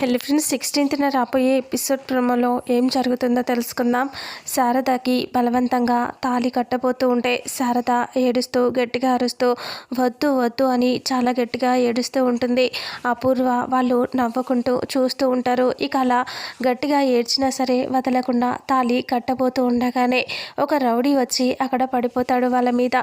Hello friends, 16th రాబోయే episode ప్రోమోలో ఏం జరుగుతుందో తెలుసుకుందాం. శారదకి బలవంతంగా తాళి కట్టబోతూ ఉంటే శారద ఏడుస్తూ గట్టిగా అరుస్తూ వద్దు వద్దు అని చాలా గట్టిగా ఏడుస్తూ ఉంటుంది. అపూర్వ వాళ్ళు నవ్వుకుంటూ చూస్తూ ఉంటారు. ఇక అలా గట్టిగా ఏడ్చినా సరే వదలకుండా తాళి కట్టబోతూ ఉండగానే ఒక రౌడీ వచ్చి అక్కడ పడిపోతాడు వాళ్ళ మీద.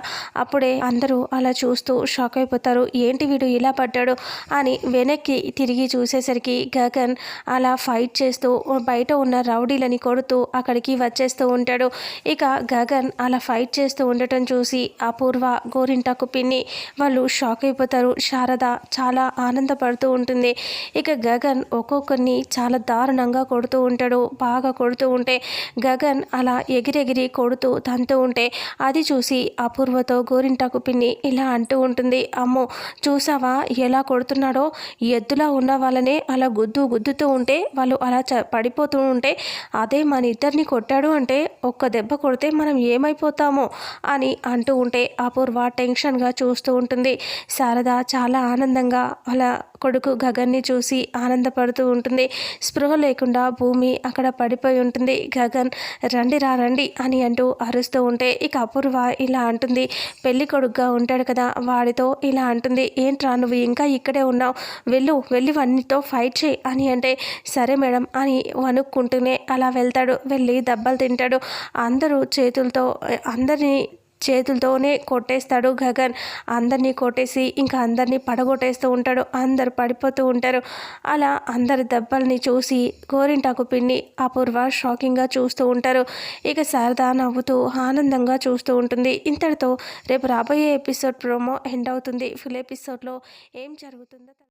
అప్పుడే అందరూ అలా చూస్తూ షాక్ అయిపోతారు. ఏంటి వీడు ఇలా పడ్డాడు అని వెనక్కి తిరిగి చూసేసరికి గగన్ అలా ఫైట్ చేస్తూ బయట ఉన్న రౌడీలని కొడుతూ అక్కడికి వచ్చేస్తూ ఉంటాడు. ఇక గగన్ అలా ఫైట్ చేస్తూ ఉండటం చూసి అపూర్వ, గోరింటాకు పిన్ని వాళ్ళు షాక్ అయిపోతారు. శారద చాలా ఆనందపడుతూ ఉంటుంది. ఇక గగన్ ఒక్కొక్కరిని చాలా దారుణంగా కొడుతూ ఉంటాడు. బాగా కొడుతూ ఉంటే గగన్ అలా ఎగిరెగిరి కొడుతూ తంతూ ఉంటే అది చూసి అపూర్వతో గోరింటాకు పిన్ని ఇలా అంటూ ఉంటుంది, అమ్మో చూసావా ఎలా కొడుతున్నాడో, ఎద్దులా ఉన్న వాళ్ళనే అలా గుద్దుతూ ఉంటే వాళ్ళు అలా పడిపోతూ ఉంటే అదే మన ఇద్దరిని కొట్టాడు అంటే ఒక్క దెబ్బ కొడితే మనం ఏమైపోతామో అని అంటూ ఉంటే అపూర్వ టెన్షన్గా చూస్తూ ఉంటుంది. శారద చాలా ఆనందంగా అలా కొడుకు గగన్ని చూసి ఆనందపడుతూ ఉంటుంది. స్పృహ లేకుండా భూమి అక్కడ పడిపోయి ఉంటుంది. గగన్ రండి అని అంటూ అరుస్తూ ఉంటే ఇక అపూర్వ ఇలా అంటుంది, పెళ్లి కొడుకుగా ఉంటాడు కదా వాడితో ఇలా అంటుంది, ఏంట్రా నువ్వు ఇంకా ఇక్కడే ఉన్నావు, వెళ్ళి వానితో ఫైట్ చేయి అని అంటే సరే మేడం అని వణుక్కుంటూనే అలా వెళ్తాడు. వెళ్ళి దెబ్బలు తింటాడు. అందరినీ చేతులతోనే కొట్టేస్తాడు గగన్. అందరినీ కొట్టేసి ఇంకా అందరినీ పడగొట్టేస్తూ ఉంటాడు. అందరు పడిపోతూ ఉంటారు. అలా అందరి దెబ్బల్ని చూసి గోరింటాకు పిన్ని, అపూర్వ షాకింగ్గా చూస్తూ ఉంటారు. ఇక శారద నవ్వుతూ ఆనందంగా చూస్తూ ఉంటుంది. ఇంతటితో రేపు రాబోయే ఎపిసోడ్ ప్రోమో ఎండ్ అవుతుంది. ఫుల్ ఎపిసోడ్లో ఏం జరుగుతుందో